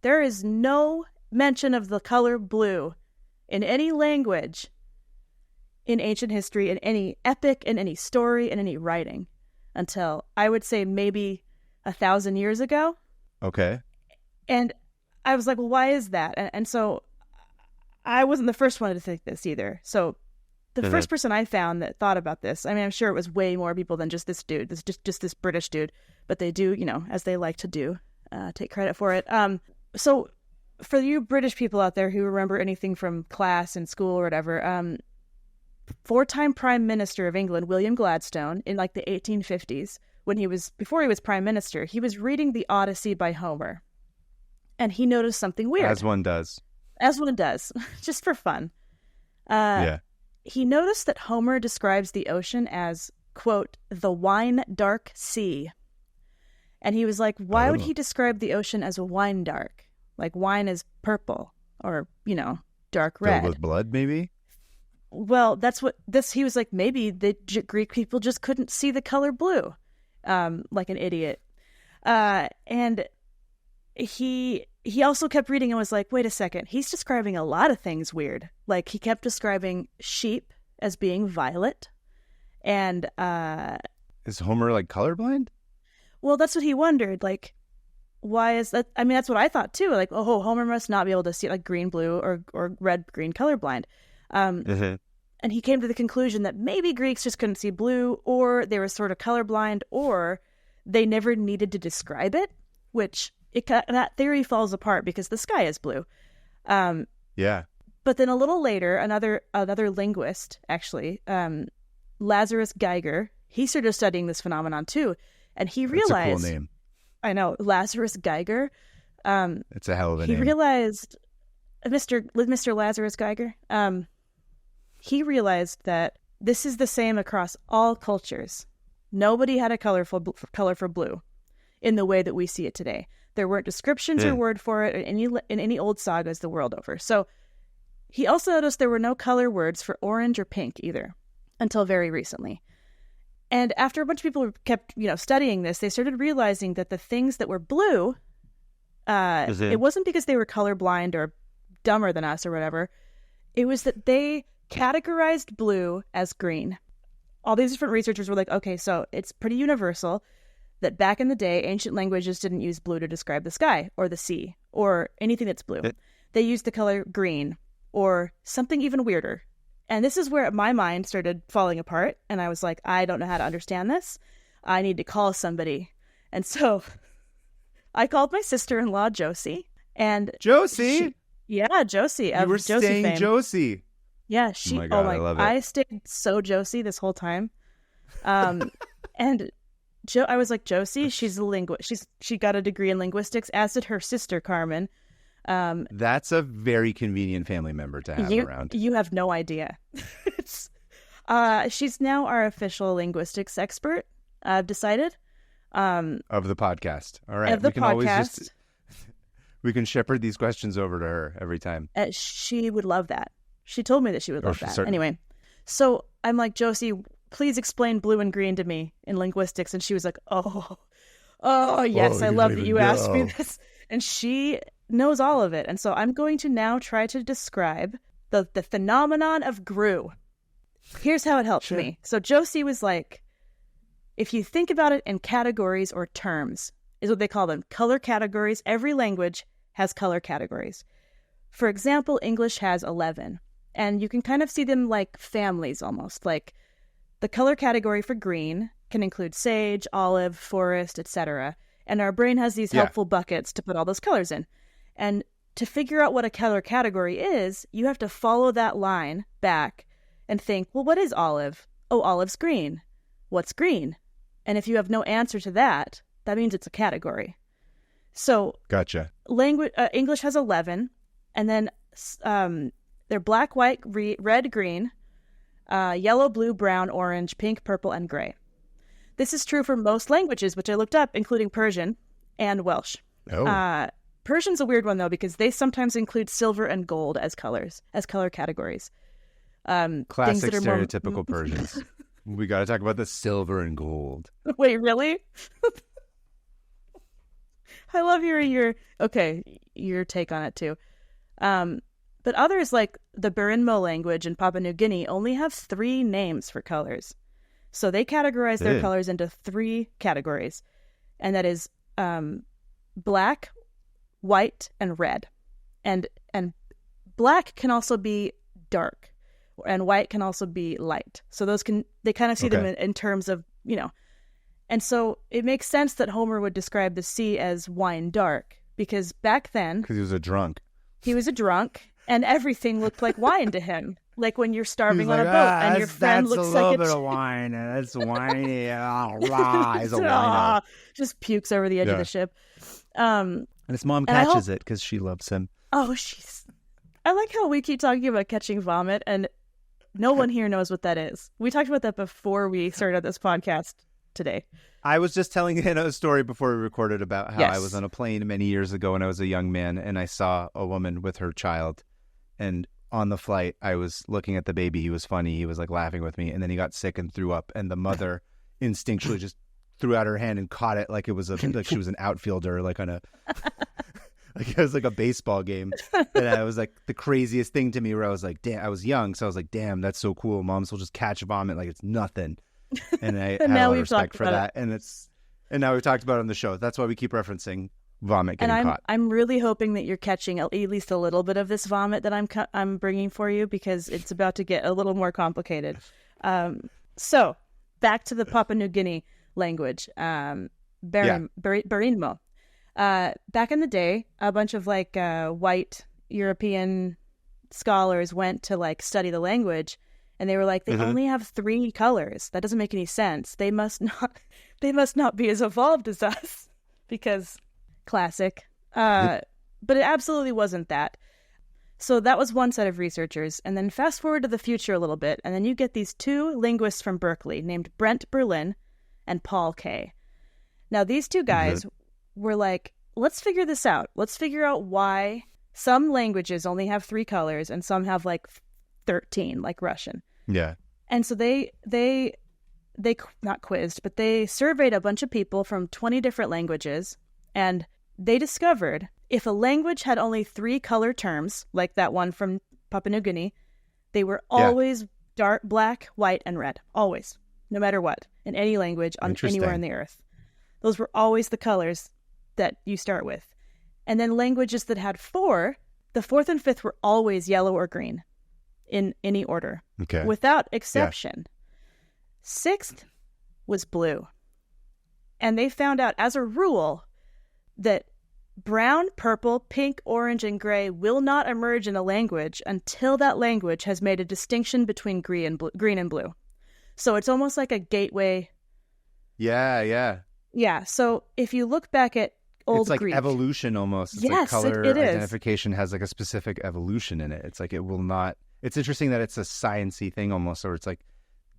There is no mention of the color blue in any language, in ancient history, in any epic, in any story, in any writing, until I would say maybe 1,000 years ago. Okay. And I was like, well, why is that? And so I wasn't the first one to think this either. So the first person I found that thought about this, I mean, I'm sure it was way more people than just this dude, just this British dude, but they do, as they like to do, take credit for it. So for you British people out there who remember anything from class and school or whatever, 4-time Prime Minister of England, William Gladstone, in like the 1850s, before he was Prime Minister, he was reading the Odyssey by Homer. And he noticed something weird. As one does. Just for fun. Yeah. He noticed that Homer describes the ocean as, quote, the wine dark sea. And he was like, why would he describe the ocean as a wine dark? Like wine is purple or, dark red. Filled with blood, maybe? Well, he was like, maybe the Greek people just couldn't see the color blue, like an idiot. And he also kept reading and was like, wait a second, he's describing a lot of things weird. Like he kept describing sheep as being violet. And is Homer like colorblind? Well, that's what he wondered. Like, why is that? I mean, that's what I thought too. Like, oh, Homer must not be able to see like green, blue, or red, green colorblind. And he came to the conclusion that maybe Greeks just couldn't see blue, or they were sort of colorblind, or they never needed to describe it, which that theory falls apart because the sky is blue. Yeah. But then a little later, another linguist, actually, Lazarus Geiger, he started studying this phenomenon too, and he realized... That's a cool name. I know, Lazarus Geiger. It's a hell of a name. He realized, Mr. Lazarus Geiger, he realized that this is the same across all cultures. Nobody had a color for blue in the way that we see it today. There weren't descriptions or word for it in any old sagas the world over. So he also noticed there were no color words for orange or pink either until very recently. And after a bunch of people kept, studying this, they started realizing that the things that were blue, it wasn't because they were colorblind or dumber than us or whatever. It was that they categorized blue as green. All these different researchers were like, okay, so it's pretty universal that back in the day, ancient languages didn't use blue to describe the sky or the sea or anything that's blue. They used the color green or something even weirder. And this is where my mind started falling apart. And I was like, I don't know how to understand this. I need to call somebody. And so I called my sister-in-law, Josie. And Josie? Josie. You were Josie staying fame. Josie. Yeah, oh my God, I love it. I stayed so Josie this whole time. And I was like, Josie, she's a linguist. She got a degree in linguistics, as did her sister, Carmen. That's a very convenient family member to have around. You have no idea. She's now our official linguistics expert, I've decided. Of the podcast. All right. Of the podcast. We can shepherd these questions over to her every time. She would love that. She told me that she would love that. Certainly. Anyway, so I'm like, Josie, please explain blue and green to me in linguistics. And she was like, oh, yes, I love that you asked me this. And she knows all of it. And so I'm going to now try to describe the phenomenon of Grue. Here's how it helped me. So Josie was like, if you think about it in categories or terms, is what they call them, color categories. Every language has color categories. For example, English has 11. And you can kind of see them like families almost. Like the color category for green can include sage, olive, forest, etc. And our brain has these helpful buckets to put all those colors in. And to figure out what a color category is, you have to follow that line back and think, well, what is olive? Oh, olive's green. What's green? And if you have no answer to that, that means it's a category. So gotcha. English has 11, and then they're black, white, red, green, yellow, blue, brown, orange, pink, purple, and gray. This is true for most languages, which I looked up, including Persian and Welsh. Oh. Persian's a weird one, though, because they sometimes include silver and gold as color categories. Classic stereotypical Persians. We got to talk about the silver and gold. Wait, really? I love hearing your take on it too. But others like the Burinmo language in Papua New Guinea only have 3 names for colors. So they categorize their colors into 3 categories. And that is black, white, and red. And black can also be dark, and white can also be light. So they kind of see them in terms of, and so it makes sense that Homer would describe the sea as wine dark, because back then... Because he was a drunk. He was a drunk, and everything looked like wine to him. Like when you're starving on a boat and your friend looks like a little bit of wine, and it's whiny. He's a wino. Just pukes over the edge of the ship. And his mom catches it because she loves him. Oh, I like how we keep talking about catching vomit, and no one here knows what that is. We talked about that before we started this podcast today. I was just telling a story before we recorded about how I was on a plane many years ago when I was a young man, and I saw a woman with her child, and on the flight, I was looking at the baby. He was funny. He was like laughing with me, and then he got sick and threw up, and the mother instinctually just threw out her hand and caught it like it was like she was an outfielder, like on a like it was like a baseball game. And I was like the craziest thing to me, where I was like, damn, I was young, so I was like, damn, that's so cool. Moms will just catch vomit like it's nothing. And I had a lot of respect for that. And now we've talked about it on the show. That's why we keep referencing vomit getting caught. I'm really hoping that you're catching at least a little bit of this vomit that I'm bringing for you, because it's about to get a little more complicated. So back to the Papua New Guinea language, Burinmo. Back in the day, a bunch of white European scholars went to study the language, and they were like, they only have 3 colors. That doesn't make any sense. They must not be as evolved as us, because classic. But it absolutely wasn't that. So that was one set of researchers. And then fast forward to the future a little bit, and then you get these 2 linguists from Berkeley named Brent Berlin and Paul Kay. Now, these 2 guys were like, let's figure this out. Let's figure out why some languages only have 3 colors and some have 13, like Russian. Yeah. And so they not quizzed, but they surveyed a bunch of people from 20 different languages, and they discovered if a language had only 3 color terms, like that one from Papua New Guinea, they were always dark, black, white, and red. Always. No matter what. In any language, on anywhere on the earth. Those were always the colors that you start with. And then languages that had 4, the 4th and 5th were always yellow or green in any order. Okay. Without exception. 6th was blue. And they found out as a rule that brown, purple, pink, orange, and gray will not emerge in a language until that language has made a distinction between green and blue. So it's almost like a gateway. Yeah. Yeah. So if you look back at old it's like Greek, evolution almost. It's yes, color it is. Identification has a specific evolution in it. It's like it will not. It's interesting that it's a sciencey thing almost, or it's like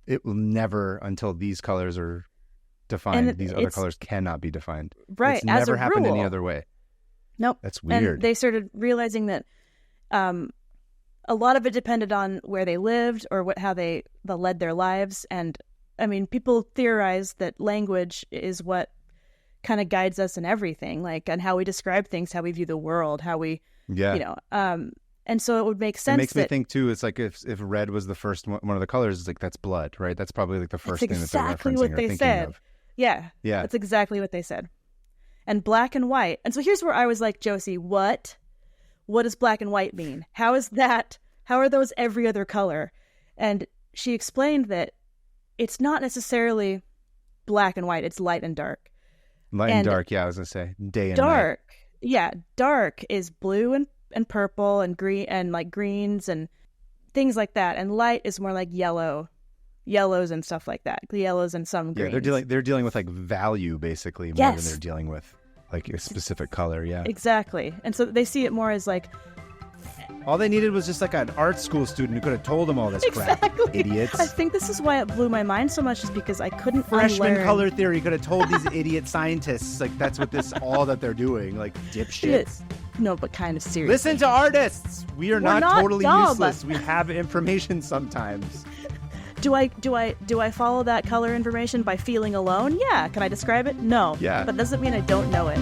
it will never until these colors are defined. These other colors cannot be defined. Right. It's never as a happened rule. any other way. Nope. That's weird. And they started realizing that a lot of it depended on where they lived or how they led their lives. And I mean, people theorize that language is what kind of guides us in everything, and how we describe things, how we view the world, how we, and so it would make sense. It makes me think too. It's like if red was the first one of the colors, it's like that's blood, right? That's probably the first thing that they're referencing what or they thinking said. of. Yeah. That's exactly what they said. And black and white. And so here's where I was like, Josie, what does black and white mean? How is that? How are those every other color? And she explained that it's not necessarily black and white. It's light and dark. Light and dark. Yeah, I was going to say day and dark. night. Yeah. Dark is blue and purple and green and greens and things like that. And light is more like yellows and stuff like that. The yellows and some greens. Yeah, they're dealing with value basically more than they're dealing with a specific color. Yeah, exactly. And so they see it more as all they needed was just an art school student who could have told them all this crap. Idiots. I think this is why it blew my mind so much, is because I couldn't freshman unlearn. color theory could have told these idiot scientists that's what all that they're doing, dipshits. No, but kind of serious. Listen to artists. We're not totally dumb. Useless. We have information sometimes. Do I follow that color information by feeling alone? Yeah. Can I describe it? No. Yeah. But it doesn't mean I don't know it.